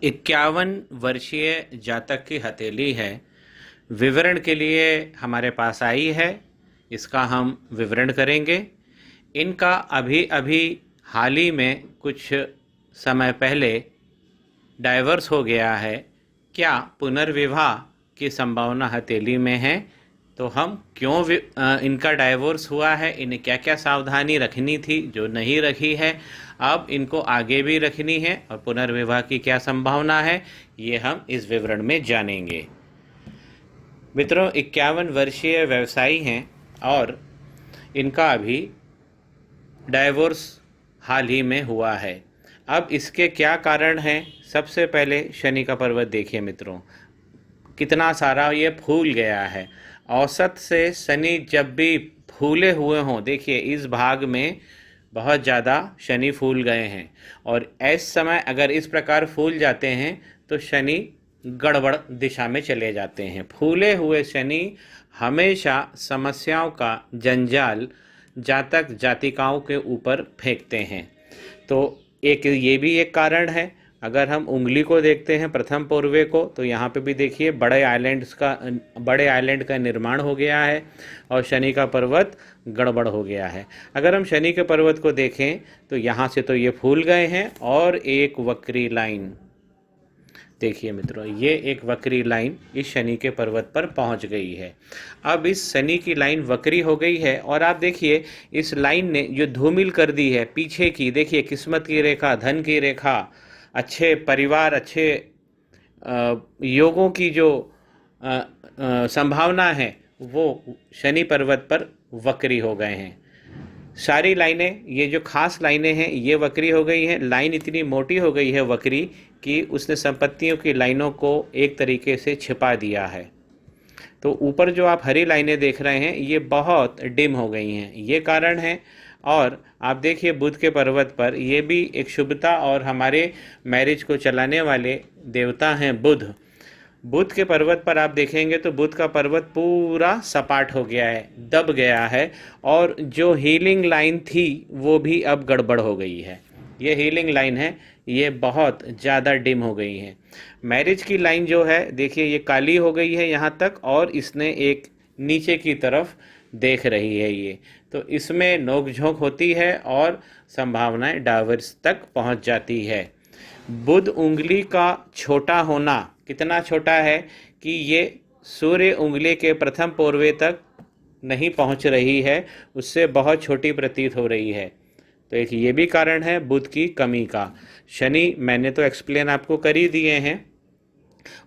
51 वर्षीय जातक की हथेली है। विवरण के लिए हमारे पास आई है, इसका हम विवरण करेंगे। इनका अभी अभी हाल ही में कुछ समय पहले डाइवर्स हो गया है। क्या पुनर्विवाह की संभावना हथेली में है? तो हम क्यों इनका डाइवोर्स हुआ है, इन्हें क्या क्या सावधानी रखनी थी जो नहीं रखी है, अब इनको आगे भी रखनी है, और पुनर्विवाह की क्या संभावना है, ये हम इस विवरण में जानेंगे। मित्रों, 51 वर्षीय व्यवसायी हैं और इनका अभी डाइवोर्स हाल ही में हुआ है। अब इसके क्या कारण हैं? सबसे पहले शनि का पर्वत देखिए मित्रों, कितना सारा ये फूल गया है। औसत से शनि जब भी फूले हुए हों, देखिए इस भाग में बहुत ज़्यादा शनि फूल गए हैं, और इस समय अगर इस प्रकार फूल जाते हैं तो शनि गड़बड़ दिशा में चले जाते हैं। फूले हुए शनि हमेशा समस्याओं का जंजाल जातक जातिकाओं के ऊपर फेंकते हैं। तो एक ये भी एक कारण है। अगर हम उंगली को देखते हैं, प्रथम पूर्वे को, तो यहाँ पे भी देखिए बड़े आइलैंड का निर्माण हो गया है और शनि का पर्वत गड़बड़ हो गया है। अगर हम शनि के पर्वत को देखें तो यहाँ से तो ये फूल गए हैं, और एक वक्री लाइन देखिए मित्रों, ये एक वक्री लाइन इस शनि के पर्वत पर पहुंच गई है। अब इस शनि की लाइन वक्री हो गई है, और आप देखिए इस लाइन ने जो धूमिल कर दी है पीछे की, देखिए किस्मत की रेखा, धन की रेखा, अच्छे परिवार, अच्छे योगों की जो संभावना है, वो शनि पर्वत पर वक्री हो गए हैं। सारी लाइनें, ये जो खास लाइनें हैं, ये वक्री हो गई हैं। लाइन इतनी मोटी हो गई है वक्री कि उसने संपत्तियों की लाइनों को एक तरीके से छिपा दिया है। तो ऊपर जो आप हरी लाइनें देख रहे हैं, ये बहुत डिम हो गई हैं, ये कारण है। और आप देखिए बुध के पर्वत पर, ये भी एक शुभता और हमारे मैरिज को चलाने वाले देवता हैं बुध। बुध के पर्वत पर आप देखेंगे तो बुध का पर्वत पूरा सपाट हो गया है, दब गया है, और जो हीलिंग लाइन थी वो भी अब गड़बड़ हो गई है। ये हीलिंग लाइन है, ये बहुत ज़्यादा डिम हो गई है। मैरिज की लाइन जो है, देखिए ये काली हो गई है यहाँ तक, और इसने एक नीचे की तरफ देख रही है ये, तो इसमें नोकझोंक होती है और संभावनाएं डाइवोर्स तक पहुँच जाती है। बुध उंगली का छोटा होना, कितना छोटा है कि ये सूर्य उंगली के प्रथम पोरवे तक नहीं पहुंच रही है, उससे बहुत छोटी प्रतीत हो रही है। तो एक ये भी कारण है बुध की कमी का। शनि मैंने तो एक्सप्लेन आपको कर ही दिए हैं।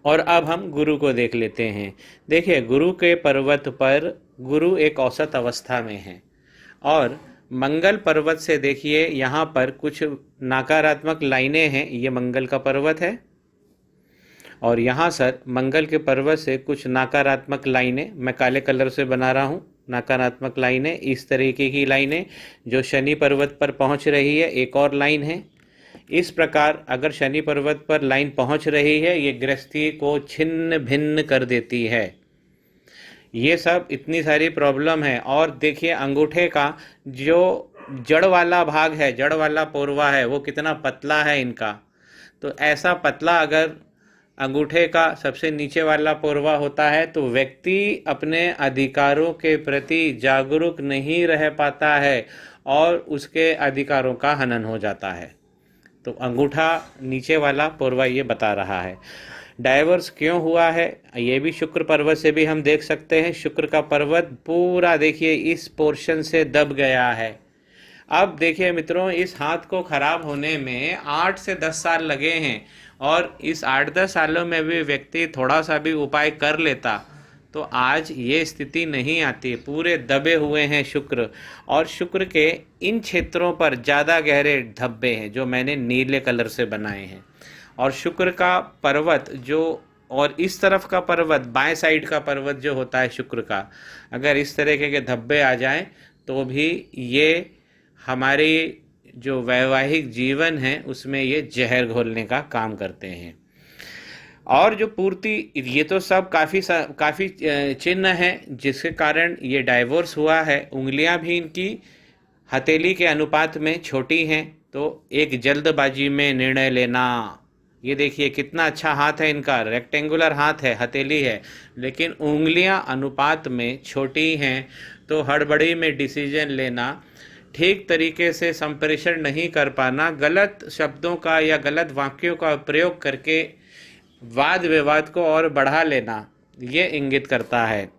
और अब हम गुरु को देख लेते हैं। देखिए गुरु के पर्वत पर गुरु एक औसत अवस्था में है, और मंगल पर्वत से देखिए यहाँ पर कुछ नकारात्मक लाइनें हैं। ये मंगल का पर्वत है, और यहाँ सर मंगल के पर्वत से कुछ नकारात्मक लाइनें मैं काले कलर से बना रहा हूँ। नकारात्मक लाइनें, इस तरीके की लाइनें जो शनि पर्वत पर पहुँच रही है, एक और लाइन है। इस प्रकार अगर शनि पर्वत पर लाइन पहुँच रही है, ये गृहस्थी को छिन्न भिन्न कर देती है। ये सब इतनी सारी प्रॉब्लम है। और देखिए अंगूठे का जो जड़ वाला भाग है, जड़ वाला पोरवा है, वो कितना पतला है इनका। तो ऐसा पतला अगर अंगूठे का सबसे नीचे वाला पोरवा होता है तो व्यक्ति अपने अधिकारों के प्रति जागरूक नहीं रह पाता है, और उसके अधिकारों का हनन हो जाता है। तो अंगूठा नीचे वाला पोरवा ये बता रहा है। डाइवोर्स क्यों हुआ है, ये भी शुक्र पर्वत से भी हम देख सकते हैं। शुक्र का पर्वत पूरा देखिए इस पोर्शन से दब गया है। अब देखिए मित्रों, इस हाथ को खराब होने में 8 से 10 साल लगे हैं, और इस 8-10 सालों में भी व्यक्ति थोड़ा सा भी उपाय कर लेता तो आज ये स्थिति नहीं आती। पूरे दबे हुए हैं शुक्र, और शुक्र के इन क्षेत्रों पर ज़्यादा गहरे धब्बे हैं जो मैंने नीले कलर से बनाए हैं। और शुक्र का पर्वत जो, और इस तरफ का पर्वत, बाएं साइड का पर्वत जो होता है शुक्र का, अगर इस तरीके के धब्बे आ जाएं तो भी ये हमारे जो वैवाहिक जीवन है उसमें ये जहर घोलने का काम करते हैं। और जो पूर्ति, ये तो सब काफ़ी चिन्ह हैं जिसके कारण ये डाइवोर्स हुआ है। उंगलियां भी इनकी हथेली के अनुपात में छोटी हैं, तो एक जल्दबाजी में निर्णय लेना, ये देखिए कितना अच्छा हाथ है इनका, रेक्टेंगुलर हाथ है, हथेली है, लेकिन उंगलियां अनुपात में छोटी हैं, तो हड़बड़ी में डिसीजन लेना, ठीक तरीके से संप्रेषण नहीं कर पाना, गलत शब्दों का या गलत वाक्यों का प्रयोग करके वाद विवाद को और बढ़ा लेना, ये इंगित करता है।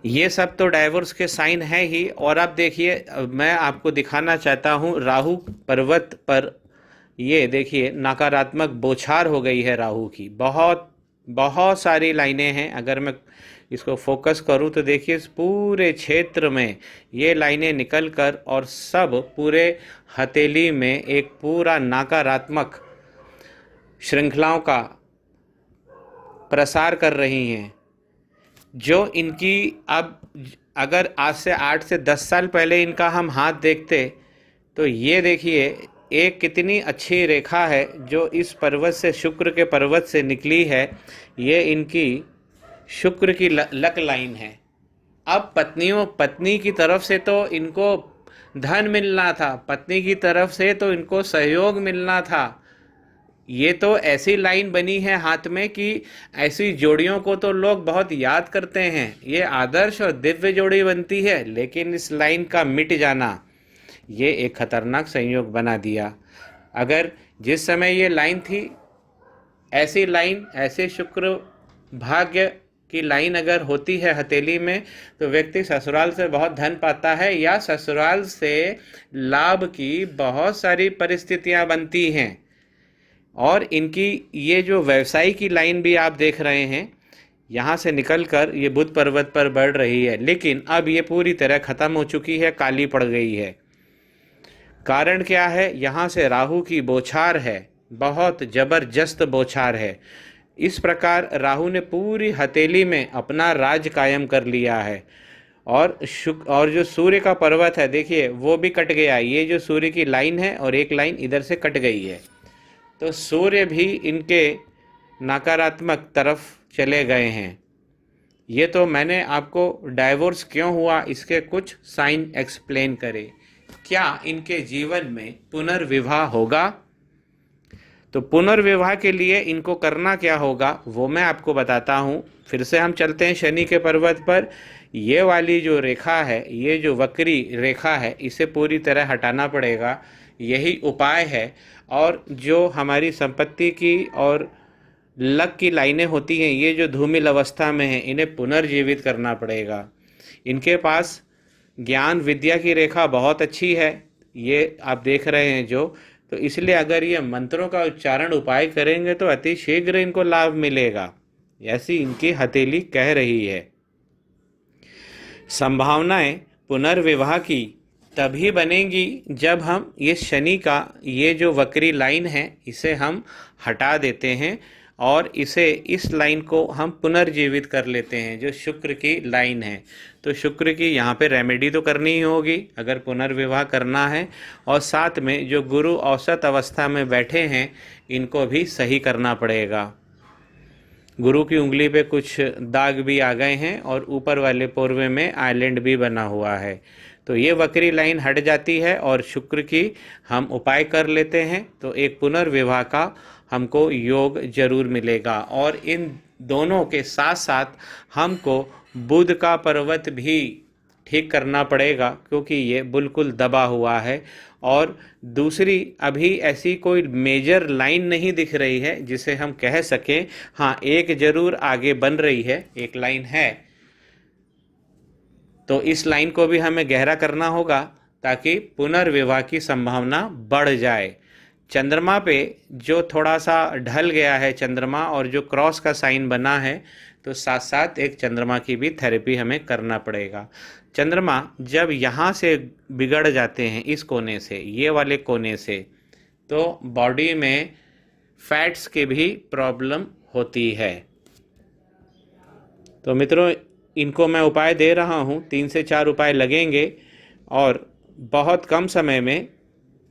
ये सब तो डाइवोर्स के साइन है ही। और अब देखिए, मैं आपको दिखाना चाहता हूँ राहु पर्वत पर, ये देखिए नकारात्मक बौछार हो गई है राहु की, बहुत बहुत सारी लाइनें हैं। अगर मैं इसको फोकस करूं तो देखिए इस पूरे क्षेत्र में ये लाइनें निकल कर और सब पूरे हथेली में एक पूरा नकारात्मक श्रृंखलाओं का प्रसार कर रही हैं, जो इनकी अब अगर आज से 8 से 10 साल पहले इनका हम हाथ देखते तो ये देखिए एक कितनी अच्छी रेखा है जो इस पर्वत से, शुक्र के पर्वत से निकली है। ये इनकी शुक्र की लक लाइन है। अब पत्नी की तरफ से तो इनको धन मिलना था, पत्नी की तरफ से तो इनको सहयोग मिलना था। ये तो ऐसी लाइन बनी है हाथ में कि ऐसी जोड़ियों को तो लोग बहुत याद करते हैं, ये आदर्श और दिव्य जोड़ी बनती है। लेकिन इस लाइन का मिट जाना ये एक खतरनाक संयोग बना दिया। अगर जिस समय ये लाइन थी, ऐसी लाइन, ऐसे शुक्र भाग्य की लाइन अगर होती है हथेली में, तो व्यक्ति ससुराल से बहुत धन पाता है या ससुराल से लाभ की बहुत सारी परिस्थितियां बनती हैं। और इनकी ये जो व्यवसाय की लाइन भी आप देख रहे हैं, यहाँ से निकलकर ये बुध पर्वत पर बढ़ रही है, लेकिन अब ये पूरी तरह खत्म हो चुकी है, काली पड़ गई है। कारण क्या है? यहाँ से राहु की बौछार है, बहुत जबरदस्त बौछार है। इस प्रकार राहु ने पूरी हथेली में अपना राज कायम कर लिया है। और जो सूर्य का पर्वत है देखिए वो भी कट गया। ये जो सूर्य की लाइन है और एक लाइन इधर से कट गई है, तो सूर्य भी इनके नकारात्मक तरफ चले गए हैं। ये तो मैंने आपको डाइवोर्स क्यों हुआ इसके कुछ साइन एक्सप्लेन करे। क्या इनके जीवन में पुनर्विवाह होगा? तो पुनर्विवाह के लिए इनको करना क्या होगा वो मैं आपको बताता हूँ। फिर से हम चलते हैं शनि के पर्वत पर। ये वाली जो रेखा है, ये जो वक्री रेखा है, इसे पूरी तरह हटाना पड़ेगा, यही उपाय है। और जो हमारी संपत्ति की और लक की लाइनें होती हैं, ये जो धूमिल अवस्था में हैं, इन्हें पुनर्जीवित करना पड़ेगा। इनके पास ज्ञान विद्या की रेखा बहुत अच्छी है, ये आप देख रहे हैं जो, तो इसलिए अगर ये मंत्रों का उच्चारण उपाय करेंगे तो अति शीघ्र इनको लाभ मिलेगा, ऐसी इनकी हथेली कह रही है। संभावनाएं पुनर्विवाह की तभी बनेंगी जब हम ये शनि का ये जो वक्री लाइन है इसे हम हटा देते हैं और इस लाइन को हम पुनर्जीवित कर लेते हैं, जो शुक्र की लाइन है। तो शुक्र की यहाँ पे रेमेडी तो करनी ही होगी अगर पुनर्विवाह करना है, और साथ में जो गुरु औसत अवस्था में बैठे हैं इनको भी सही करना पड़ेगा। गुरु की उंगली पे कुछ दाग भी आ गए हैं और ऊपर वाले पोर्वे में आइलैंड भी बना हुआ है। तो ये वक्री लाइन हट जाती है और शुक्र की हम उपाय कर लेते हैं, तो एक पुनर्विवाह का हमको योग जरूर मिलेगा। और इन दोनों के साथ साथ हमको बुध का पर्वत भी ठीक करना पड़ेगा, क्योंकि ये बिल्कुल दबा हुआ है। और दूसरी अभी ऐसी कोई मेजर लाइन नहीं दिख रही है जिसे हम कह सकें हाँ एक जरूर आगे बन रही है, एक लाइन है। तो इस लाइन को भी हमें गहरा करना होगा ताकि पुनर्विवाह की संभावना बढ़ जाए। चंद्रमा पे जो थोड़ा सा ढल गया है चंद्रमा और जो क्रॉस का साइन बना है, तो साथ साथ एक चंद्रमा की भी थेरेपी हमें करना पड़ेगा। चंद्रमा जब यहाँ से बिगड़ जाते हैं, इस कोने से, ये वाले कोने से, तो बॉडी में फैट्स की भी प्रॉब्लम होती है। तो मित्रों, इनको मैं उपाय दे रहा हूँ, 3 से 4 उपाय लगेंगे और बहुत कम समय में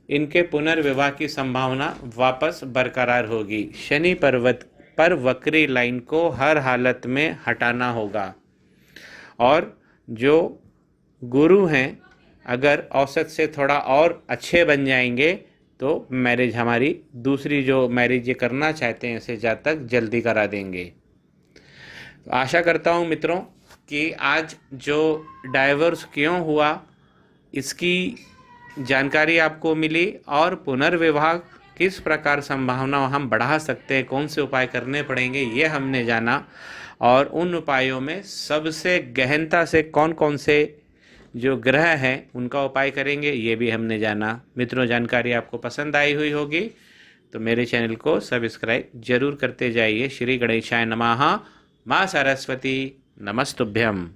इनके पुनर्विवाह की संभावना वापस बरकरार होगी। शनि पर्वत पर वक्री लाइन को हर हालत में हटाना होगा। और जो गुरु हैं अगर औसत से थोड़ा और अच्छे बन जाएंगे तो मैरिज हमारी दूसरी जो मैरिज ये करना चाहते हैं ऐसे जातक जल्दी करा देंगे। तो आशा करता हूँ मित्रों कि आज जो डाइवोर्स क्यों हुआ इसकी जानकारी आपको मिली और पुनर्विवाह किस प्रकार संभावना हम बढ़ा सकते हैं, कौन से उपाय करने पड़ेंगे ये हमने जाना। और उन उपायों में सबसे गहनता से कौन कौन से जो ग्रह हैं उनका उपाय करेंगे ये भी हमने जाना। मित्रों, जानकारी आपको पसंद आई हुई होगी तो मेरे चैनल को सब्सक्राइब जरूर करते जाइए। श्री गणेशाय नमः। माँ सरस्वती नमस्तुभ्यम।